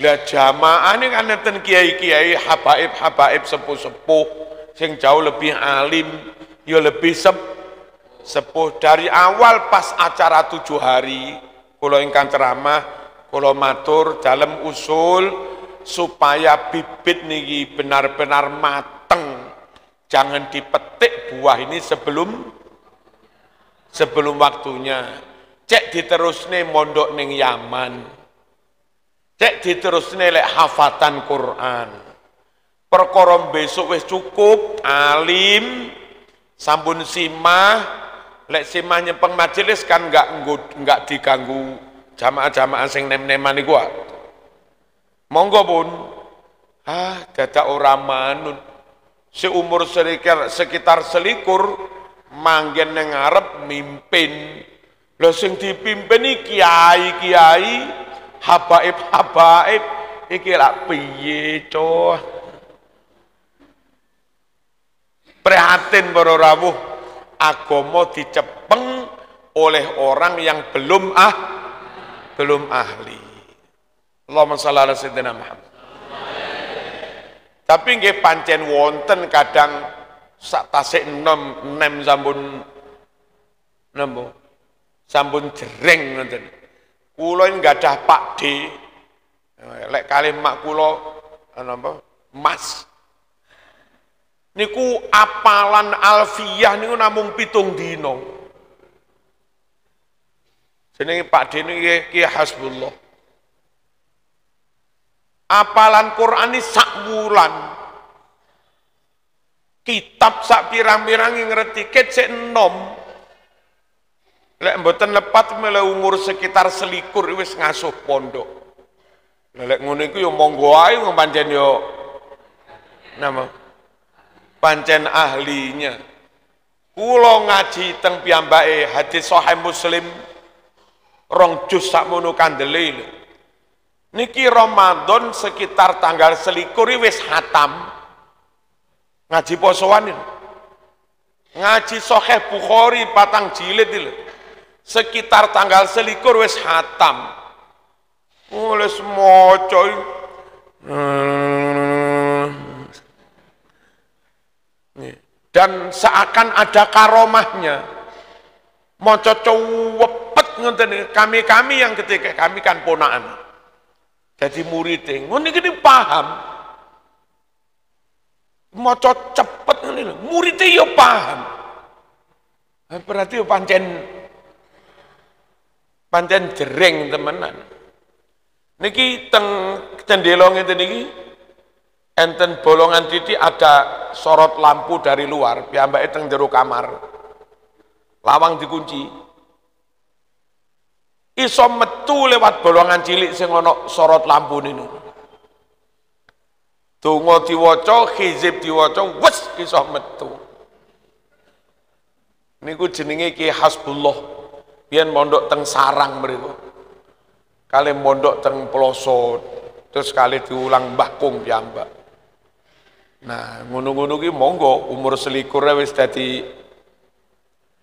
Lah jamaah ini kan nenten kiai-kiai, habaib sepuh-sepuh sing jauh lebih alim, ya lebih sepuh. Dari awal pas acara 7 hari, kula ingkang ceramah, kula matur dalam usul supaya bibit niki benar-benar mateng. Jangan dipetik buah ini sebelum waktunya. Cek diterusne mondok ning Yaman. Cek diterusne lek hafatan Quran. Perkara besok wis cukup alim sampun simah, lek simah nyepeng majelis kan enggak diganggu jamaah-jamaah sing nem-neman iku. Monggo pun. Dadak ora manut. Seumur sekitar selikur manggen ning ngarep mimpin. Lho sing dipimpin iki kiai-kiai, habaib iki lak piye to? Prihatin para rawuh, agama dicepeng oleh orang yang belum ahli. Allahumma shalli ala sayyidina Muhammad. Tapi nggih pancen wonten kadang sak tasik nem sampun jereng ngoten. Kula nggadah Pak D. Lek kalih mak kula napa? Mas. Niku apalan alfiyah niku namung 7 dina. Jenenge Pak D niki Ki Hasbullah. Apalan Quran ini sak wulan. Kitab sak pirang-pirang ngerti ket sik enom. Lek mboten lepat mele umur sekitar selikur wis ngasuh pondok. Lek ngono iku ya monggo ae pancen yo nama pancen ahlinya. Kula ngaji teng piyambake hadis Sahih Muslim 2 juz sakmono kandele. Niki Ramadan sekitar tanggal selikur wis hatam. Ngaji posoan ini. Ngaji Sahih Bukhari 4 jilid iki. Sekitar tanggal selikur wis hatam. Wis maca dan seakan ada karomahnya. Maca cuwepet ngoten kami yang ketika kami kan ponakan. Jadi muridé ngono iki paham. Maca cepet ngene lho, muridé ya paham. Berarti pancen jering temenan. Niki teng cendela ngeten niki enten bolongan titik ada sorot lampu dari luar, piyambake teng jero kamar. Lawang dikunci. Iso metu lewat bolongan cilik sing ana sorot lampu niku. Donga diwaca, hizib diwaca, wes iso metu. Niku jenenge Ki Hasbullah. Biyen mondok teng Sarang mriku. Kali mondok teng Ploso, terus kali diulang Mbah Kung piyambak. Nah, ngono-ngono ki monggo umur selikur wis dadi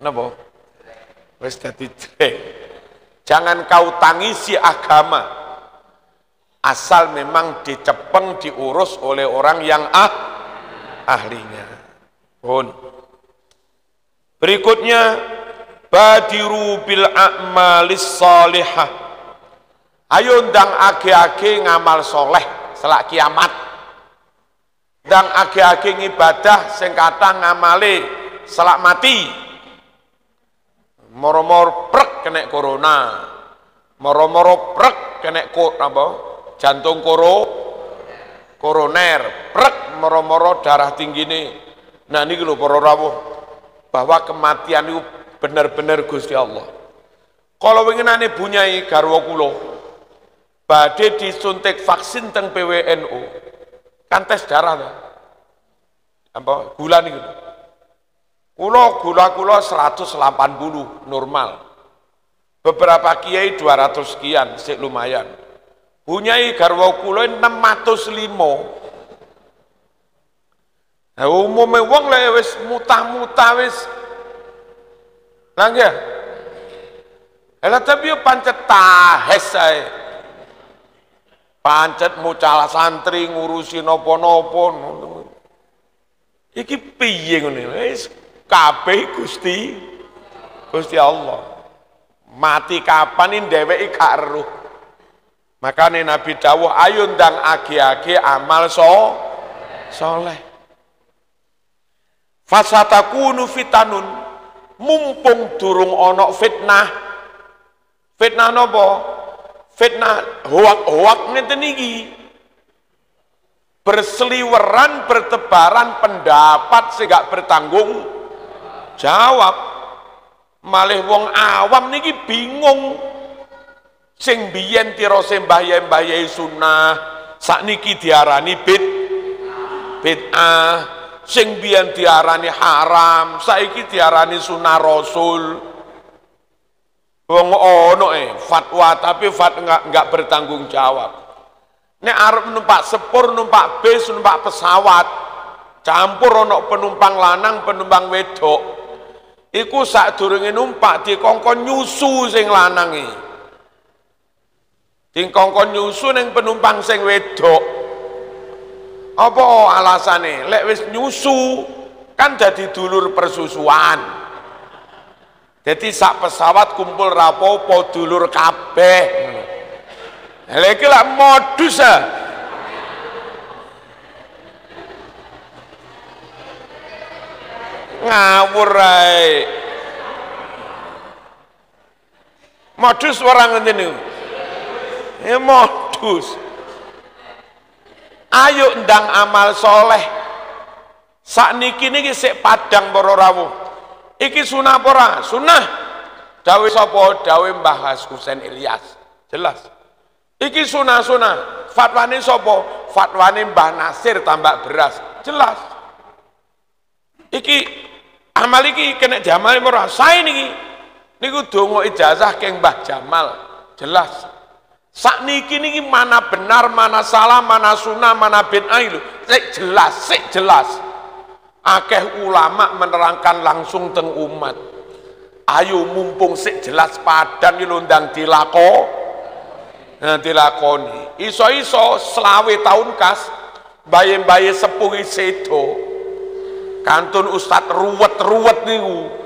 napa? Wis dadi jreng. Jangan kau tangisi agama, asal memang dicepeng diurus oleh orang yang ahlinya. Pun. Berikutnya, badiru bil a'malis salihah. Ayo ndang age-age ngamal soleh selak kiamat. Ndang age-age ibadah sing kathah ngamale selak mati. Moro-moro prek kena corona, moro-moro prek kena jantung koroner, prek moro-moro darah tinggi nih. Nah ini lho para rawuh, bahwa kematian itu benar-benar Gusti Allah. Kalau winginane bunyai garwa kula badhe disuntik vaksin teng PWNU, kan tes darah ta. Apa gula niku? Gula 180 normal. Beberapa kiai 200 sekian, sik lumayan. Bunyai garwa kula 605. Nah, umume wong lek wis mutah-mutah wis langga. Lah tapi yo pancet tahes sae. Pancet mucalah santri ngurusi napa-napa. Iki piye ngene wis kabeh Gusti Allah. Mati kapan ini dheweke gak eruh. Makane Nabi dawuh ayo ndang age-age amal soleh. Fasatakunu fitanun, mumpung durung ana fitnah. Fitnah napa? Fitnah hoak-hoak ngeten iki. Berseliweran bertebaran pendapat sing gak bertanggung jawab. Malih wong awam niki bingung. Sing biyen tirose mbah-mbah sunah, sakniki diarani bid'ah. Sing biyen diarani haram, saiki diarani sunah Rasul. Wong ono fatwa tapi enggak bertanggung jawab. Nek arep numpak sepur, numpak bis, numpak pesawat, campur ono penumpang lanang, penumpang wedok. Iku sadurunge numpak dikongkon nyusu sing lanang iki. Dikongkon nyusu ning penumpang sing wedok. Apa alasane? Lek wis nyusu kan jadi dulur persusuan. Jadi sak pesawat kumpul rapopo dulur kabeh. Lha iki lak modus ngawur ae. Modus orang ngene. Ya modus. Ayo ndang amal soleh. Sakniki niki sik padang para rawuh. Iki sunah apa ora? Sunah. Dawe sapa? Dawe Mbah Husain Ilyas. Jelas. Iki sunah-sunah. Fatwane sapa? Fatwane Mbah Nasir tambak beras. Jelas. Iki amal iki kena Jamal ora? Sae niki. Niku donga ijazah keng Mbah Jamal. Jelas. Sakniki niki mana benar, mana salah, mana sunah, mana bid'ah lho. Sik jelas. Akeh ulama menerangkan langsung teng umat. Ayo mumpung sik jelas padang iki lho ndang dilakoni. Iso-iso selawe tahun kas baye-baye sepuh sedo. Kantun ustad ruwet-ruwet niku.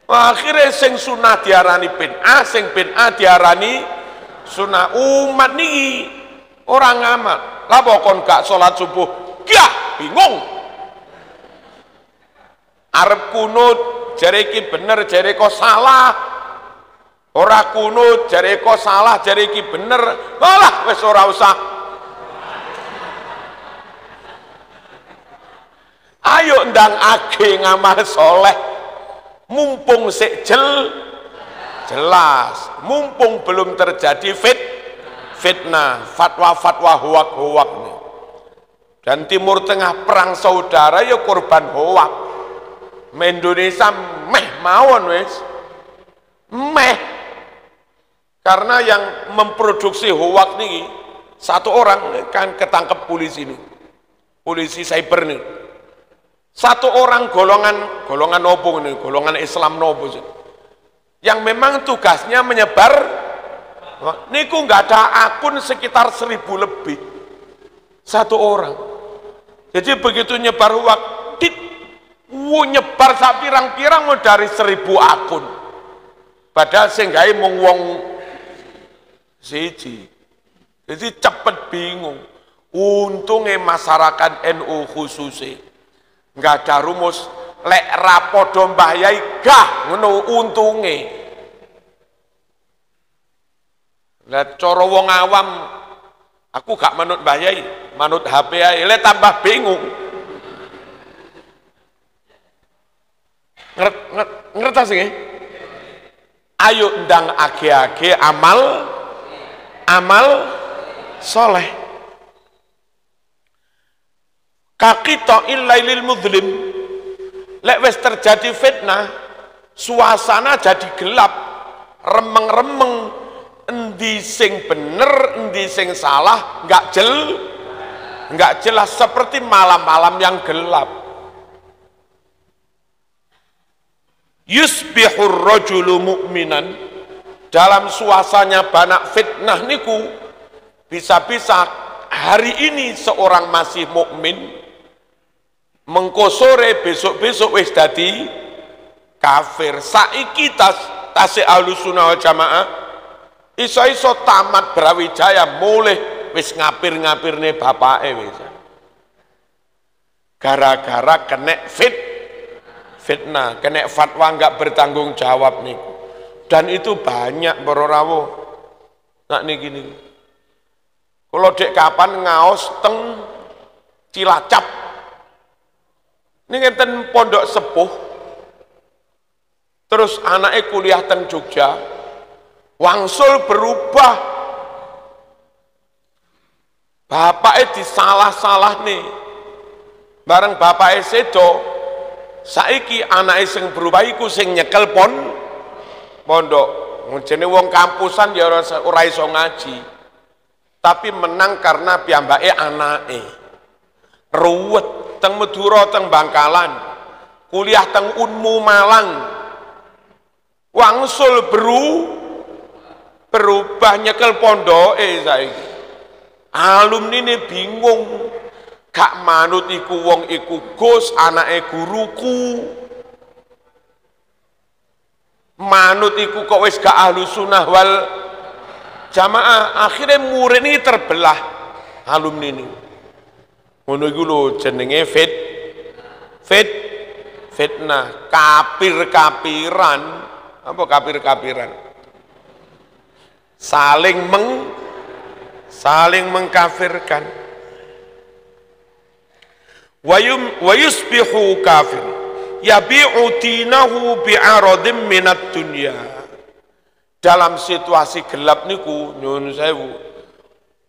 Akhirnya sing sunah diarani bid'ah, sing bid'ah diarani sunah. Umat niki orang ngamal. Lah pokon gak salat subuh, gah bingung. Arep kunut jare iki bener, jare kok salah. Ora kunut jare kok salah, jare iki bener. Alah wis ora usah. Ayo ndang age ngamal soleh. Mumpung sik jelas, mumpung belum terjadi fitnah, fatwa-fatwa hoak-hoak nih. Dan Timur Tengah perang saudara ya korban hoak. Indonesia meh mawon wis. Meh. Karena yang memproduksi hoak nih satu orang kan ketangkep polisi ini. Polisi cyber nih. Satu orang golongan nopo ini, golongan Islam nopo sih, yang memang tugasnya menyebar, niku nggak ada akun sekitar 1000 lebih, satu orang. Jadi begitu nyebar waktu, nyebar sak pirang-pirang dari 1000 akun. Padahal sehingga mung wong siji. Jadi cepet bingung. Untungnya masyarakat NU khususnya nggak ada rumus lek rapodo Mbah Yai gah ngono untunge. Lah cara wong awam aku gak manut Mbah Yai, manut HP ae, lek tambah bingung. Ngerti sih? Ayo ndang age-age amal soleh. Kakito illailil mudlim, lek wis terjadi fitnah, suasana jadi gelap, remeng-remeng, endi sing bener, endi sing salah, nggak jelas seperti malam-malam yang gelap. Yusbihur rajulu mu'minan, dalam suasana banyak fitnah niku, bisa-bisa hari ini seorang masih mukmin, mengko sore besok-besok wis dadi kafir. Saiki tasih Ahlussunnah wal Jamaah iso-iso tamat Brawijaya mulih wis ngapir-ngapirne bapake wis. Gara-gara kena fitnah, kena fatwa enggak bertanggung jawab niku. Dan itu banyak bororawo. Nak niki niki. Kalau dek kapan ngaos teng Cilacap, ini ngenten pondok sepuh, terus anaknya kuliah teng Jogja, wangsul berubah, bapaknya disalah-salah nih, bareng bapaknya sedo, saiki anaknya sing berubah iku sing nyekel pondok, ngene wong kampusan ya ora iso ngaji, tapi menang karena piyambake anake ruwet. Teng Madura, teng Bangkalan, kuliah teng Unmu Malang, wangsul berubah nyekel pondoke saiki. Alumni ini bingung, gak manut iku wong iku Gus, anake guruku. Manut iku kok wis gak Ahlussunnah wal Jamaah, akhirnya murid ini terbelah alumni ini. Ngono iku lho jenenge fitnah, kapir-kapiran. Apa kapir-kapiran? Saling mengkafirkan. Wa yusbihu kafir yabi'u dinahu bi'aradim minat dunya. Dalam situasi gelap niku nyun sewu,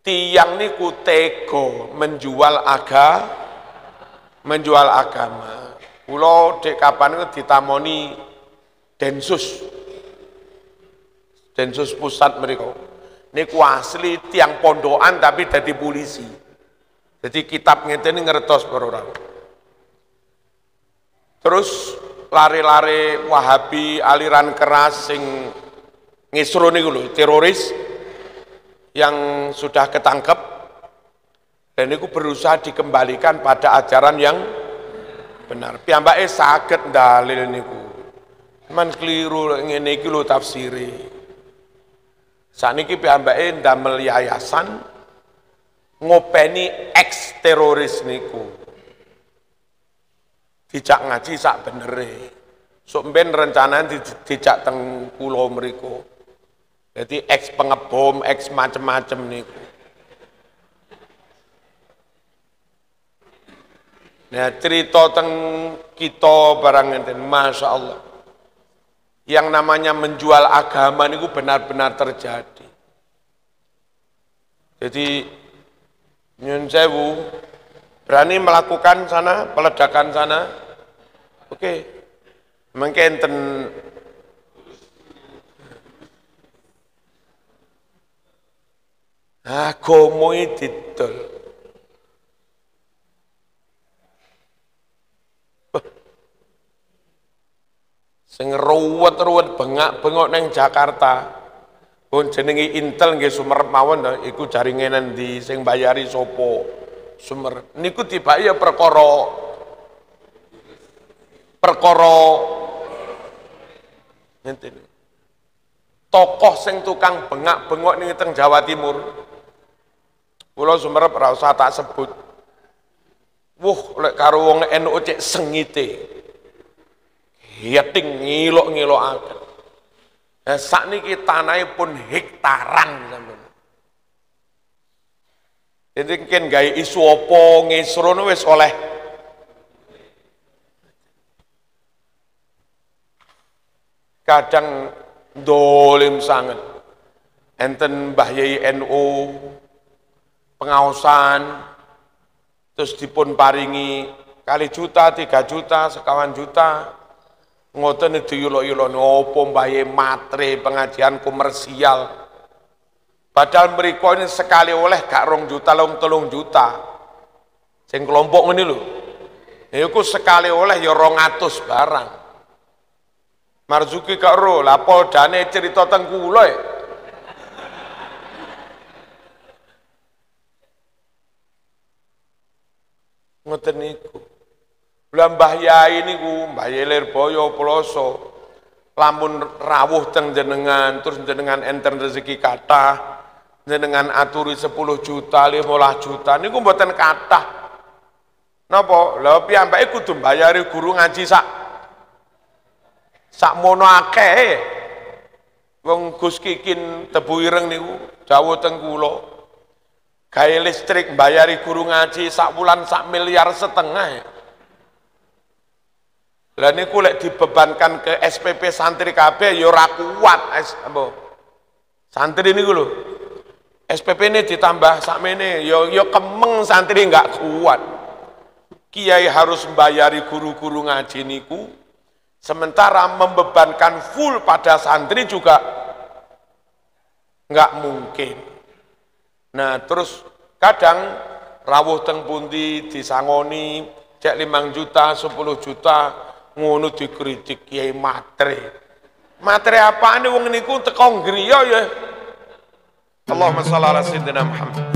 tiang niku tego menjual agama. Kula dek kapan niku ditamoni Densus pusat mereka. Niku asli tiang pondokan tapi dadi polisi. Jadi kitab ngeten ngertos para orang. Terus lari-lari Wahabi aliran keras sing ngisru niku lho, teroris yang sudah ketangkep dan niku berusaha dikembalikan pada ajaran yang benar. Piyambake saged dalil niku. Man keliru ngene iki lho tafsire. Sakniki piyambake ndamel yayasan ngopeni ex teroris niku. Dijak ngaji sak benere. Sok mben rencanane dijak teng pulau mriku. Jadi ex pengebom, ex macem-macem niku. Nah cerita teng kita barang enten, Masya Allah. Yang namanya menjual agama niku benar-benar terjadi. Jadi nyun sewu berani melakukan sana, peledakan sana, oke. Mungkin enten agama didol. sing ruwet-ruwet bengak-bengok neng Jakarta. Pun jenengi Intel nggih Sumerep mawon to, iku jaringan endi sing bayari sapa? Sumerep. Niku tibake ya perkara ngenten. Tokoh sing tukang bengak-bengok ning teng Jawa Timur. Kula Sumerep ora usah tak sebut. Lek karo wong NU cek sengite. Yating ngilok-ngilokaken. Sakniki tanahe pun hektaran sampeyan. Jadi mungkin gawe isu apa ngesrono wis oleh. Kadang dolim sangat. Enten Mbah Yai NU pengaosan terus dipun paringi kali juta, 3 juta, sekawan juta. Ngoten diyulo-yulo opo mbaye matre pengajian komersial. Padahal mriko ini sekali oleh gak 2 juta, 3 juta. Sing kelompok ngene lho. Iku sekali oleh ya 200 barang. Marzuki gak ro, lah poldane cerita teng kula ya. Ngoten niku. Lah Mbah Yai niku, Mbah Yai Lirboyo Ploso, lamun rawuh teng jenengan, terus jenengan enten rezeki kathah, jenengan aturi 10 juta, 15 juta, niku mboten kathah. Napa? Lah piyambake kudu mbayari guru ngaji sak mono akeh. Wong Gus Kikin Tebu Ireng niku dawuh teng kula. Gawe listrik mbayari guru ngaji sak wulan 1,5 miliar. Lah niku lek dibebankan ke SPP santri kabeh ya ora kuat santri niku lho. SPP ini ditambah sakmene ya kemeng santri enggak kuat. Kiai harus membayari guru-guru ngaji niku sementara membebankan full pada santri juga enggak mungkin. Nah, terus kadang rawuh teng pundi disangoni cek 5 juta, 10 juta ngono dikritik kiai matre. Matre apaan wong niku teko griya ya. Allahumma shalli ala sayyidina Muhammad.